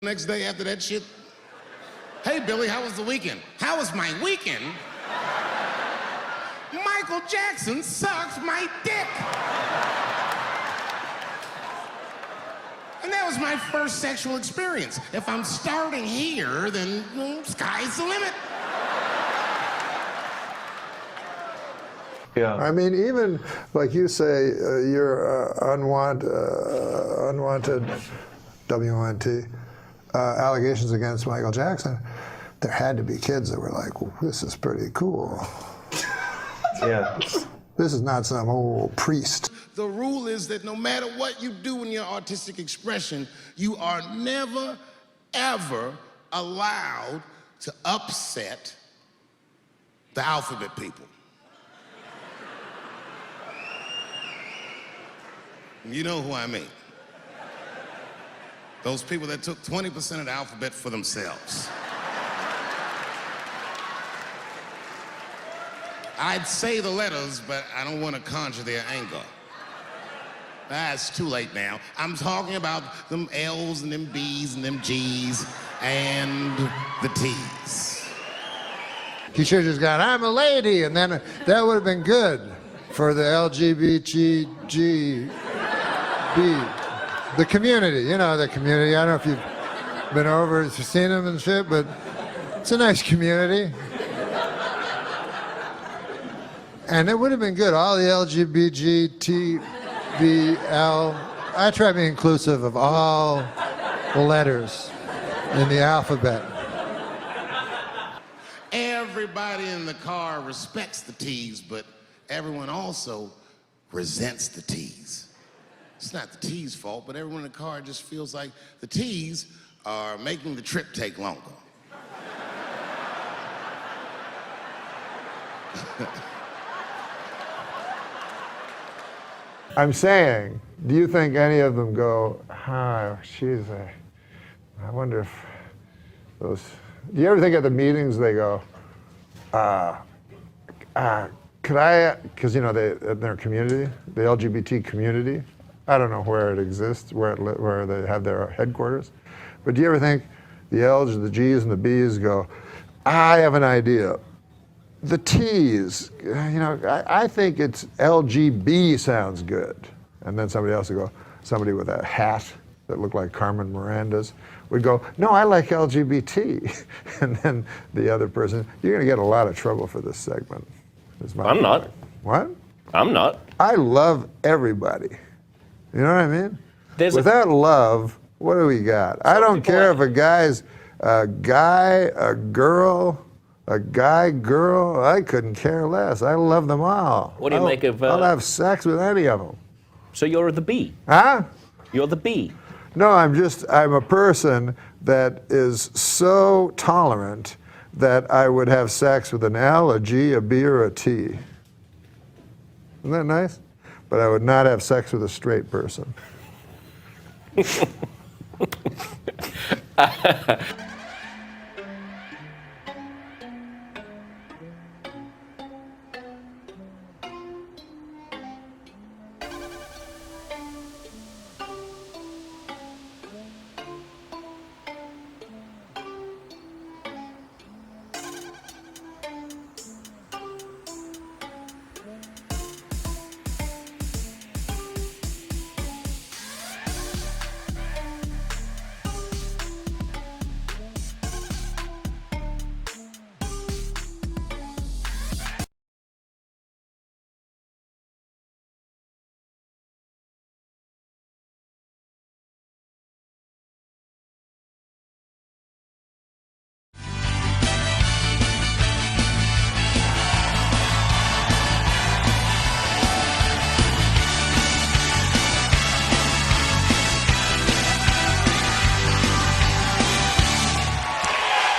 Next day after that shit, hey, Billy, how was the weekend? How was my weekend? Michael Jackson sucked my dick. And that was my first sexual experience. If I'm starting here, then sky's the limit. Yeah. I mean, even like you say, your unwanted, WNT, allegations against Michael Jackson, there had to be kids that were like, well, this is pretty cool. Yeah. This is not some old priest. The rule is that no matter what you do in your artistic expression, you are never, ever allowed to upset the alphabet people. You know who I mean. Those people that took 20% of the alphabet for themselves. I'd say the letters, but I don't want to conjure their anger. It's too late now. I'm talking about them L's and them B's and them G's and the T's. He should have just gone, I'm a lady, and then that would have been good for the LGBTG. The community, you know, the community. I don't know if you've been over, seen them and shit, but it's a nice community. And it would have been good. All the LGBTBL. I try to be inclusive of all the letters in the alphabet. Everybody in the car respects the T's, but everyone also resents the T's. It's not the T's fault, but everyone in the car just feels like the T's are making the trip take longer. I'm saying, do you think any of them go, I wonder if those, do you ever think at the meetings they go, could I, because you know, their community, the LGBT community, I don't know where it exists, where they have their headquarters, but do you ever think the L's, the G's, and the B's go, I have an idea. The T's, you know, I think it's LGB sounds good. And then somebody else would go, somebody with a hat that looked like Carmen Miranda's would go, no, I like LGBT. And then the other person, you're gonna get a lot of trouble for this segment. I'm not. What? I'm not. I love everybody. You know what I mean? Without love, what do we got? I don't care if a guy's a guy, a girl, a guy, girl, I couldn't care less. I love them all. What do you make of... I'll have sex with any of them. So you're the B? Huh? You're the B? No, I'm a person that is so tolerant that I would have sex with an L, a G, a B, or a T. Isn't that nice? But I would not have sex with a straight person.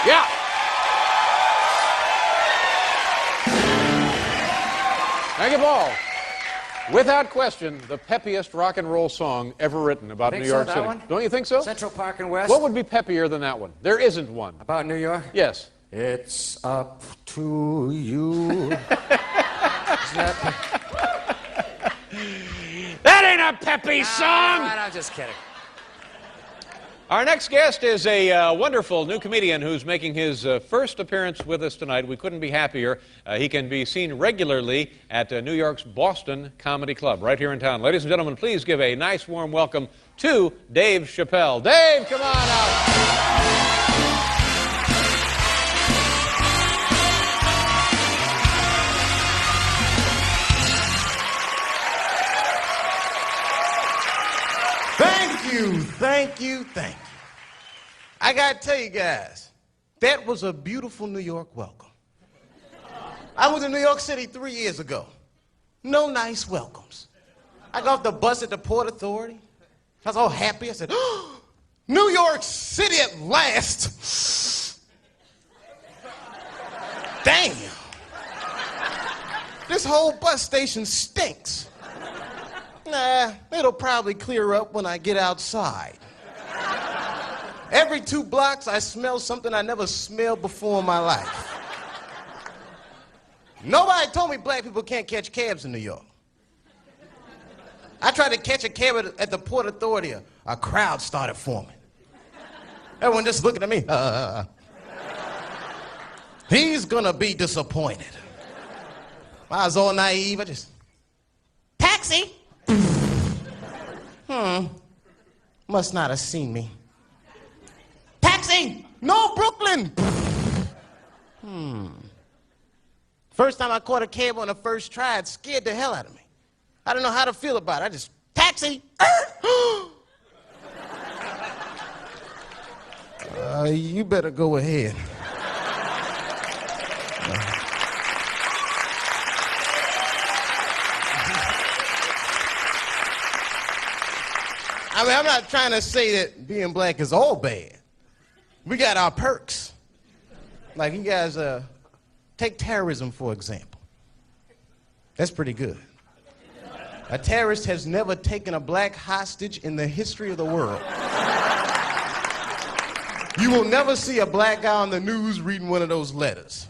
Yeah. Thank you, Paul. Without question, the peppiest rock and roll song ever written about New York City. Don't you think so? Central Park and West. What would be peppier than that one? There isn't one. About New York? Yes. It's up to you. That ain't a peppy song! Right, I'm just kidding. Our next guest is a wonderful new comedian who's making his first appearance with us tonight. We couldn't be happier. He can be seen regularly at New York's Boston Comedy Club, right here in town. Ladies and gentlemen, please give a nice warm welcome to Dave Chappelle. Dave, come on out. Thank you. I gotta tell you guys, that was a beautiful New York welcome. I was in New York City 3 years ago. No nice welcomes. I got off the bus at the Port Authority. I was all happy. I said, oh, New York City at last. Damn. This whole bus station stinks. Nah, it'll probably clear up when I get outside. Every 2 blocks, I smell something I never smelled before in my life. Nobody told me black people can't catch cabs in New York. I tried to catch a cab at the Port Authority. A crowd started forming. Everyone just looking at me. He's gonna be disappointed. I was all naive. I just, taxi. Must not have seen me. Taxi! No, Brooklyn! First time I caught a cab on the first try, it scared the hell out of me. I didn't know how to feel about it. I just, taxi! You better go ahead. I mean, I'm not trying to say that being black is all bad. We got our perks. Like, you guys take terrorism, for example. That's pretty good. A terrorist has never taken a black hostage in the history of the world. You will never see a black guy on the news reading one of those letters.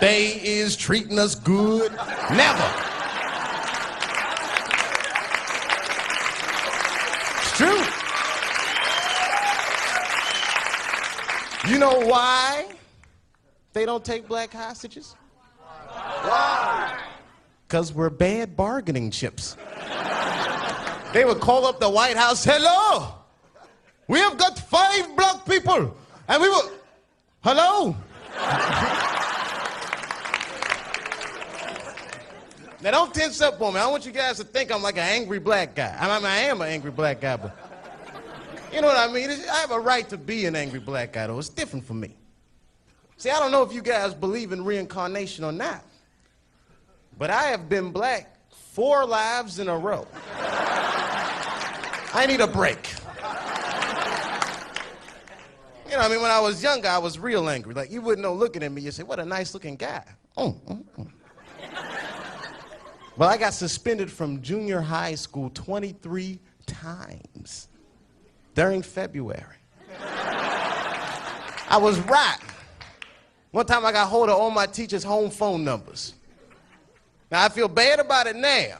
They is treating us good. Never. True. You know why they don't take black hostages? Why? Because we're bad bargaining chips. They would call up the White House, hello, we have got 5 black people, and we will, hello? Now, don't tense up on me. I don't want you guys to think I'm like an angry black guy. I mean, I am an angry black guy, but you know what I mean? I have a right to be an angry black guy, though. It's different for me. See, I don't know if you guys believe in reincarnation or not, but I have been black 4 lives in a row. I need a break. You know what I mean? When I was younger, I was real angry. Like, you wouldn't know looking at me, you'd say, what a nice-looking guy. Well, I got suspended from junior high school 23 times during February. I was rotten. One time I got hold of all my teachers' home phone numbers. Now, I feel bad about it now,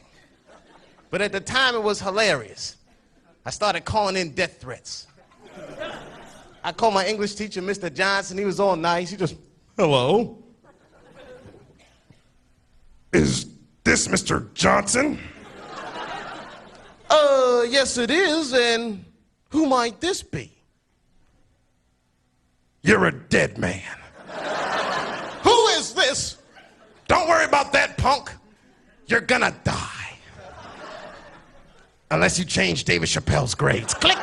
but at the time it was hilarious. I started calling in death threats. I called my English teacher, Mr. Johnson. He was all nice. He just, hello? Is this Mr. Johnson? Yes it is, and who might this be? You're a dead man. Who is this? Don't worry about that, punk. You're gonna die. Unless you change David Chappelle's grades. Click.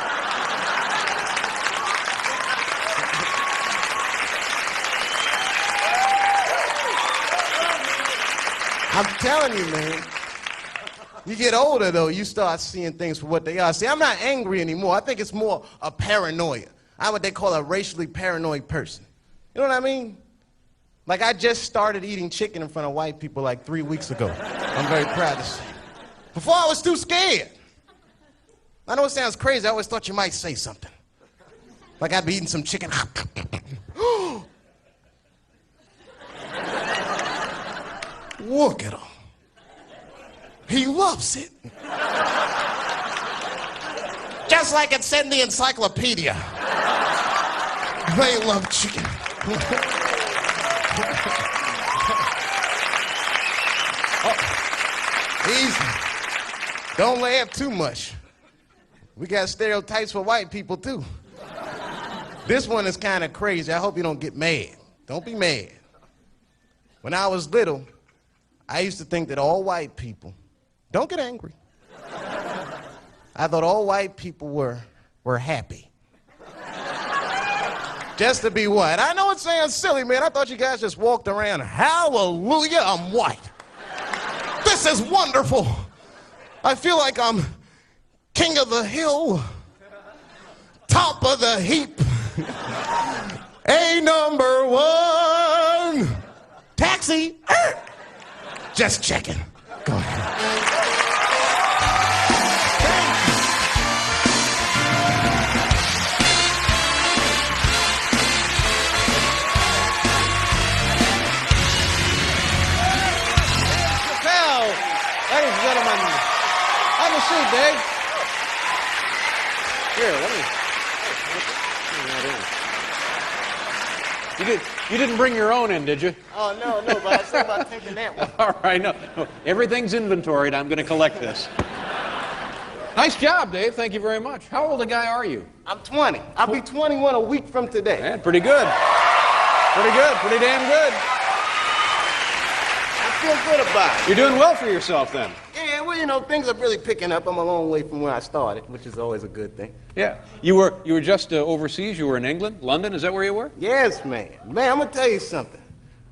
I'm telling you, man. You get older, though, you start seeing things for what they are. See, I'm not angry anymore. I think it's more a paranoia. I'm what they call a racially paranoid person. You know what I mean? Like, I just started eating chicken in front of white people like 3 weeks ago. I'm very proud to say. Before, I was too scared. I know it sounds crazy. I always thought you might say something. Like I'd be eating some chicken. Look at him. He loves it. Just like it said in the encyclopedia. They love chicken. Easy. Don't laugh too much. We got stereotypes for white people, too. This one is kind of crazy. I hope you don't get mad. Don't be mad. When I was little, I used to think that all white people, don't get angry. I thought all white people were happy. Just to be what? I know it sounds silly, man. I thought you guys just walked around, hallelujah, I'm white. This is wonderful. I feel like I'm king of the hill, top of the heap, A number one. Taxi. Just checking. Go ahead. Ladies and gentlemen, have a seat, Dave. Here, let me. You didn't bring your own in, did you? Oh, no, but I was thinking about taking that one. All right, no. Everything's inventoried. I'm going to collect this. Nice job, Dave. Thank you very much. How old a guy are you? I'm 20. I'll be 21 a week from today. Man, pretty good. Pretty good. Pretty damn good. I feel good about it. You're doing well for yourself, then. Yeah, well, you know, things are really picking up. I'm a long way from where I started, which is always a good thing. Yeah. You were just overseas. You were in England, London. Is that where you were? Yes, man. Man, I'm going to tell you something.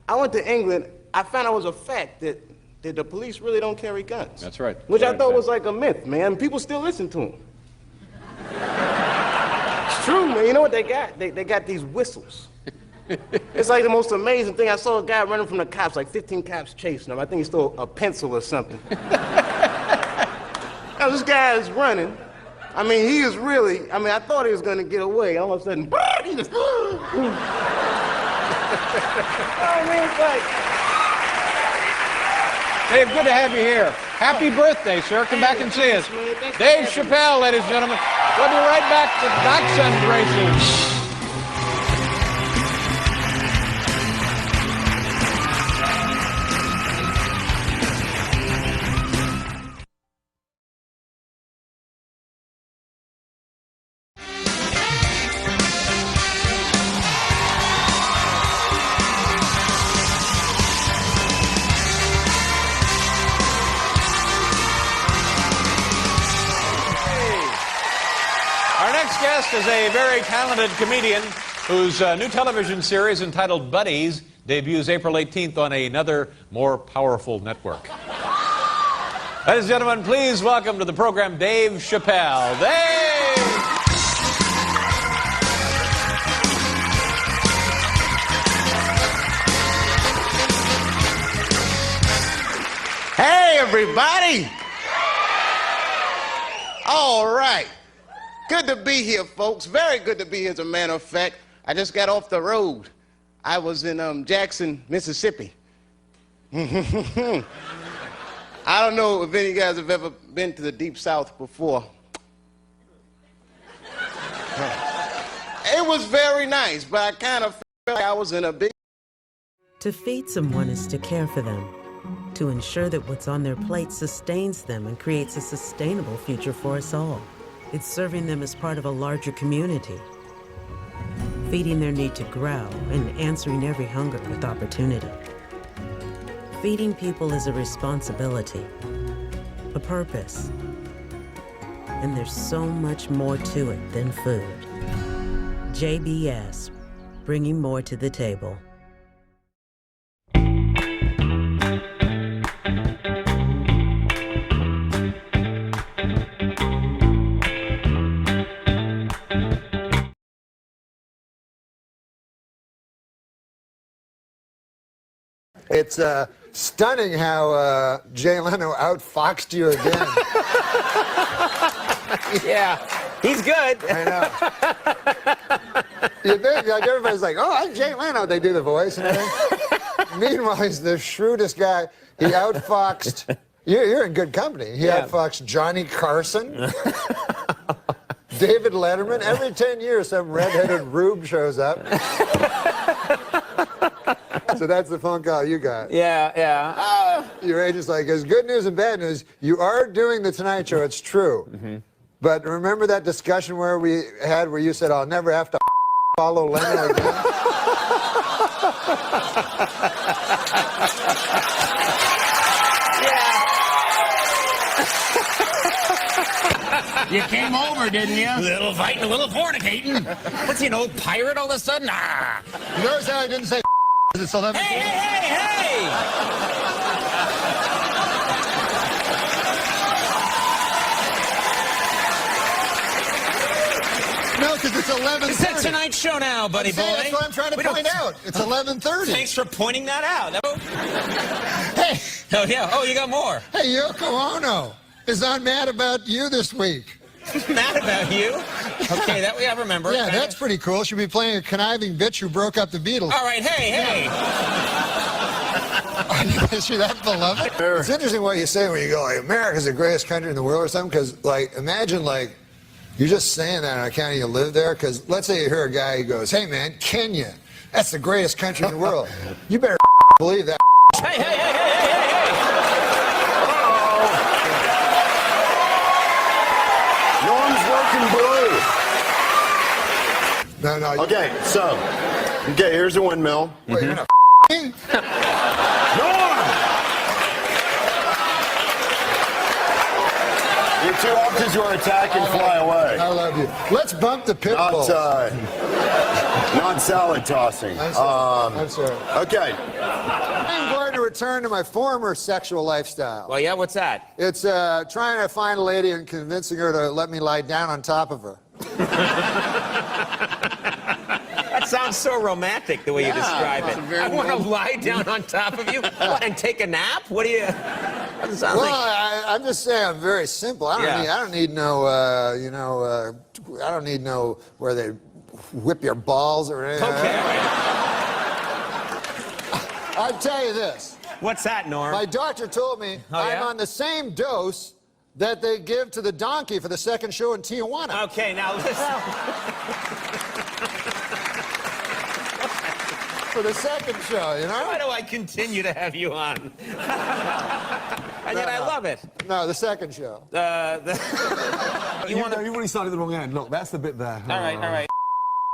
I went to England. I found out it was a fact that the police really don't carry guns. That's right. Which I Right, thought right. was like a myth, man. People still listen to them. It's true, man. You know what they got? They got these whistles. It's like the most amazing thing. I saw a guy running from the cops, like 15 cops chasing him. I think he stole a pencil or something. Now, this guy is running. I mean, he is really, I thought he was going to get away. All of a sudden, he just, it's like, Dave, good to have you here. Happy birthday, sir. Come back and see us. man. Thanks for Dave having me. Chappelle, ladies and gentlemen. We'll be right back to Dachshund Races. Our next guest is a very talented comedian whose new television series entitled Buddies debuts April 18th on another, more powerful network. Ladies and gentlemen, please welcome to the program Dave Chappelle. Dave! Hey, everybody. All right. Good to be here, folks. Very good to be here, as a matter of fact. I just got off the road. I was in Jackson, Mississippi. I don't know if any of you guys have ever been to the Deep South before. It was very nice, but I kind of felt like I was in a big... To feed someone is to care for them, to ensure that what's on their plate sustains them and creates a sustainable future for us all. It's serving them as part of a larger community, feeding their need to grow and answering every hunger with opportunity. Feeding people is a responsibility, a purpose, and there's so much more to it than food. JBS, bringing more to the table. It's stunning how Jay Leno outfoxed you again. Yeah, he's good. I know. You think, like, everybody's like, oh, I'm Jay Leno. They do the voice and everything. Meanwhile, he's the shrewdest guy. He outfoxed. You're in good company. He outfoxed Johnny Carson. David Letterman. Every 10 years, some redheaded rube shows up. So that's the phone call you got. Yeah. Your agent's like, there's good news and bad news. You are doing the Tonight Show. It's true. Mm-hmm. But remember that discussion where you said, I'll never have to follow Leno again? You came over, didn't you? Little fighting, a little fornicating. What's he, an old pirate all of a sudden? Ah. Notice how I didn't say it's 11. Hey! No, because it's 11:30. It's the Tonight Show now, buddy boy. That's what I'm trying to point out. It's 11:30. Thanks for pointing that out. Hey, Oh, yeah. Oh, you got more. hey, Yoko Ono is not mad about you this week. Mad about you? Okay, that way I remember. Yeah, that's pretty cool. She'll be playing a conniving bitch who broke up the Beatles. All right, hey. Is she that beloved? It's interesting what you say when you go, like, America's the greatest country in the world or something, because, like, imagine, like, you're just saying that on account of you live there, because let's say you hear a guy who goes, hey, man, Kenya, that's the greatest country in the world. You better believe that. Hey. No. Okay, so, here's a windmill. Wait, you're gonna me? You two options you want to attack and fly away. I love you. Let's bump the pit bulls. Not salad tossing. I'm sorry. Okay. I'm going to return to my former sexual lifestyle. Well, yeah, what's that? It's trying to find a lady and convincing her to let me lie down on top of her. That sounds so romantic, the way you describe it. I want to lie down on top of you and take a nap? What do you... Doesn't sound Well, like... I'm just saying I'm very simple. I don't need no, I don't need no where they whip your balls or anything. Okay. I'll tell you this. What's that, Norm? My doctor told me I'm on the same dose that they give to the donkey for the second show in Tijuana. Okay, now listen. For the second show, you know? Why do I continue to have you on? And yet I love it. No, the second show. You want to... You've already started the wrong end. Look, that's the bit there. All right.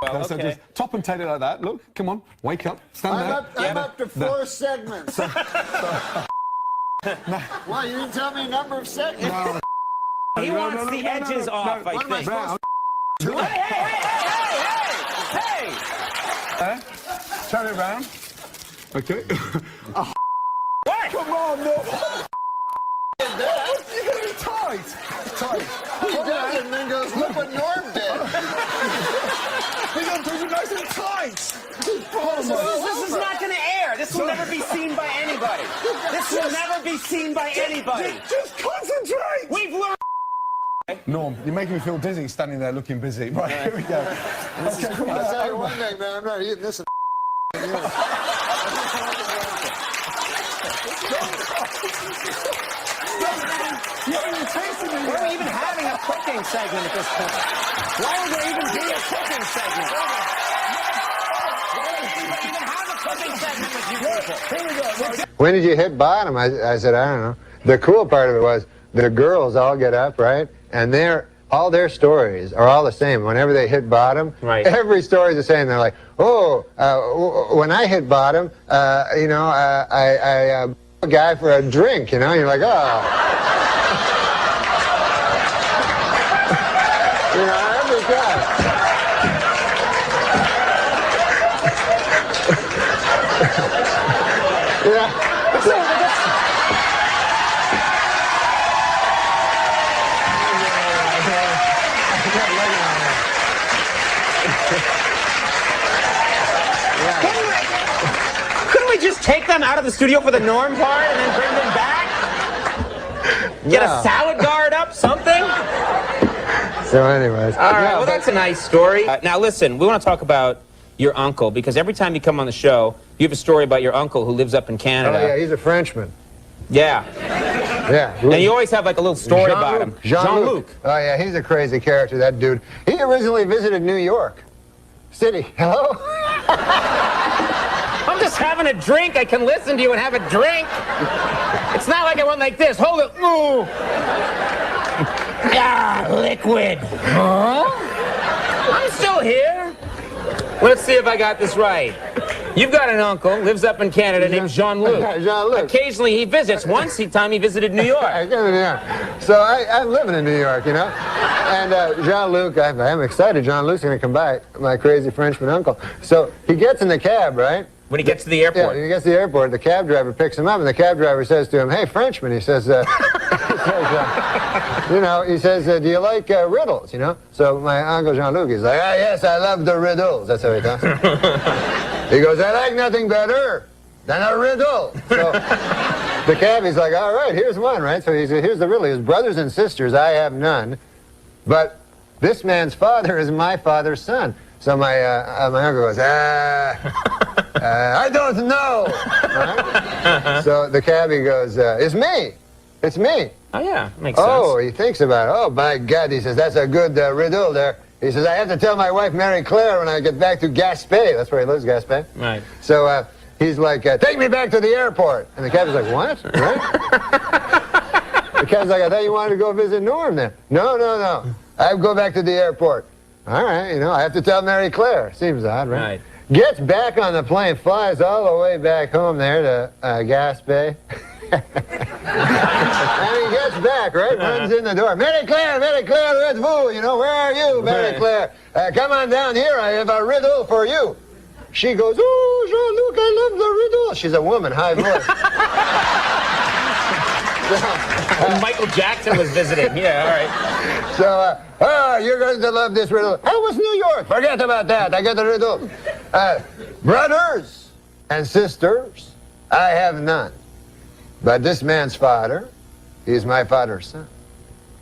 Well, So okay. just top and tail it like that. Look, come on, wake up, stand there. I'm up to 4 segments. Why, you didn't tell me a number of segments? He wants the edges off, I What am I think. supposed to do? Hey! Turn it around. Okay. What? Come on, no. You're going to be tight. Tight. He does it and then goes, look what Norm did. He's going to do it nice and tight. This is not going to air. This will never be seen by anybody. This will never be seen by anybody. Just concentrate. We've learned... Norm, you're making me feel dizzy standing there looking busy. Right, here we go. Okay, come on. I'll tell you one thing, man, I'm not eating this. We're even having a cooking segment at this point. Why would there even be a cooking segment? Why would we even have a cooking segment with you people? Here we go. When did you hit bottom? I said, I don't know. The cool part of it was the girls all get up, right? And all their stories are all the same. Whenever they hit bottom, every story is the same. They're like, when I hit bottom, I a guy for a drink, and you're like, oh. Every guy. Couldn't we just take them out of the studio for the Norm part and then bring them back? Get a salad guard up, something? So anyways. All right, well, that's a nice story. Now, listen, we want to talk about your uncle, because every time you come on the show, you have a story about your uncle who lives up in Canada. Oh, yeah, he's a Frenchman. Yeah. Yeah. And you always have like a little story about him. Jean-Luc. Oh, yeah, he's a crazy character, that dude. He originally visited New York City. Hello? I'm just having a drink. I can listen to you and have a drink. It's not like I went like this. Hold it. Ooh. Ah, liquid. Huh? I'm still here. Let's see if I got this right. You've got an uncle, lives up in Canada, named Jean-Luc. Jean-Luc. Occasionally he visits. Once time he visited New York. So I'm living in New York, you know? And Jean-Luc, I'm excited. Jean-Luc's going to come by, my crazy Frenchman uncle. So he gets in the cab, right? When he gets to the airport. Yeah, when he gets to the airport, the cab driver picks him up, and the cab driver says to him, "Hey, Frenchman," he says, do you like riddles, you know? So my uncle Jean-Luc, he's like, "Ah, yes, I love the riddles." That's how he talks. He goes, "I like nothing better than a riddle." So the cabbie's like, "All right, here's one," right? So he said, "Here's the riddle. His brothers and sisters, I have none, but this man's father is my father's son." So my uncle goes, I don't know. Right? So the cabbie goes, "It's me. It's me." Oh, yeah, makes sense. Oh, he thinks about it. "Oh, by God," he says, "that's a good riddle there." He says, "I have to tell my wife, Mary Claire, when I get back to Gaspé." That's where he lives, Gaspé. Right. So he's like, "Take me back to the airport." And the cabbie's like, "What?" Right? The cabbie's like, "I thought you wanted to go visit Norm then." No. I go back to the airport. All right, you know, I have to tell Mary Claire. Seems odd, right? Right. Gets back on the plane, flies all the way back home there to Gaspé. And he gets back, right? Runs in the door. Mary Claire, where's vous? You know, where are you, Mary Claire? Come on down here. I have a riddle for you. She goes, "Oh, Jean-Luc, I love the riddle." She's a woman, high voice. Michael Jackson was visiting. Yeah, all right. So, you're going to love this riddle. How was New York? Forget about that. I got the riddle. Brothers and sisters, I have none. But this man's father, he's my father's son.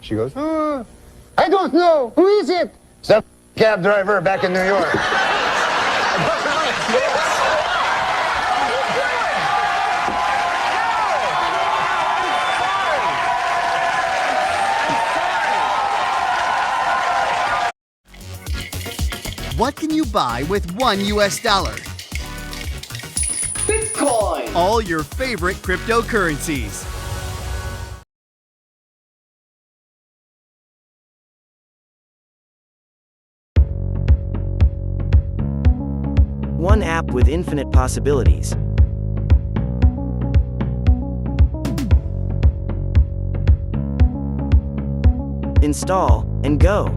She goes, "Oh, I don't know. Who is it?" Some cab driver back in New York. What can you buy with $1 US? Bitcoin. All your favorite cryptocurrencies. One app with infinite possibilities. Install and go.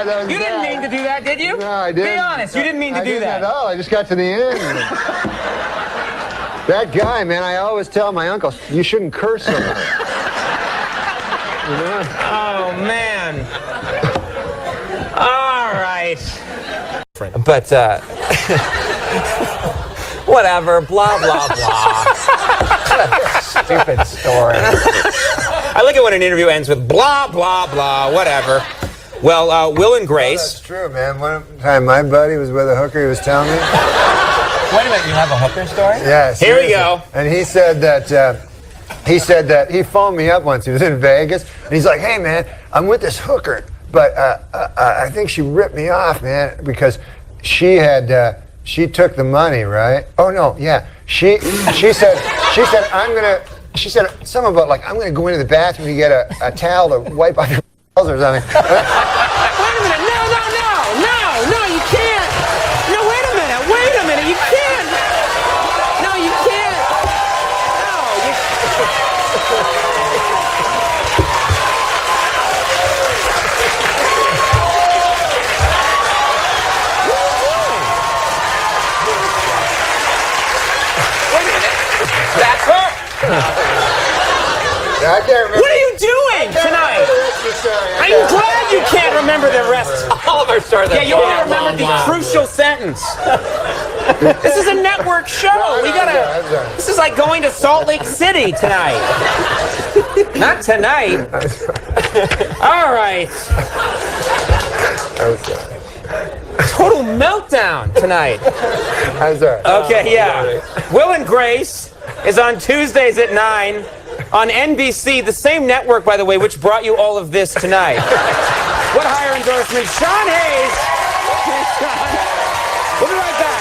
That was You didn't mean to do that, did you? No, I didn't. Be honest, you didn't mean to do that. I didn't at all. I just got to the end. That guy, man, I always tell my uncle, you shouldn't curse so much. You know? Oh, man. All right. But, whatever, blah, blah, blah. Stupid story. I like it when an interview ends with blah, blah, blah, whatever. Well, Will and Grace. That's true, man. One time my buddy was with a hooker, he was telling me. Wait a minute, you have a hooker story? Yes. Here we go. And he said that he phoned me up once. He was in Vegas, and he's like, "Hey, man, I'm with this hooker, but I think she ripped me off, man, because she took the money, right? Oh no, yeah. She said something about like I'm gonna go into the bathroom to get a towel to wipe off your balls or something." Wait a minute. No, you can't. No, wait a minute. You can't. No, you can't. No, you Wait a minute. That's her. I can't remember. What are you doing tonight? I'm glad you can't remember the rest. All of our stories. Yeah, you only remember the crucial sentence. This is a network show. We gotta. This is like going to Salt Lake City tonight. Not tonight. All right. Total meltdown tonight. I'm sorry. Okay, yeah. Will and Grace is on Tuesdays at 9 on NBC, the same network, by the way, which brought you all of this tonight. What higher endorsement? Sean Hayes. We'll be right back.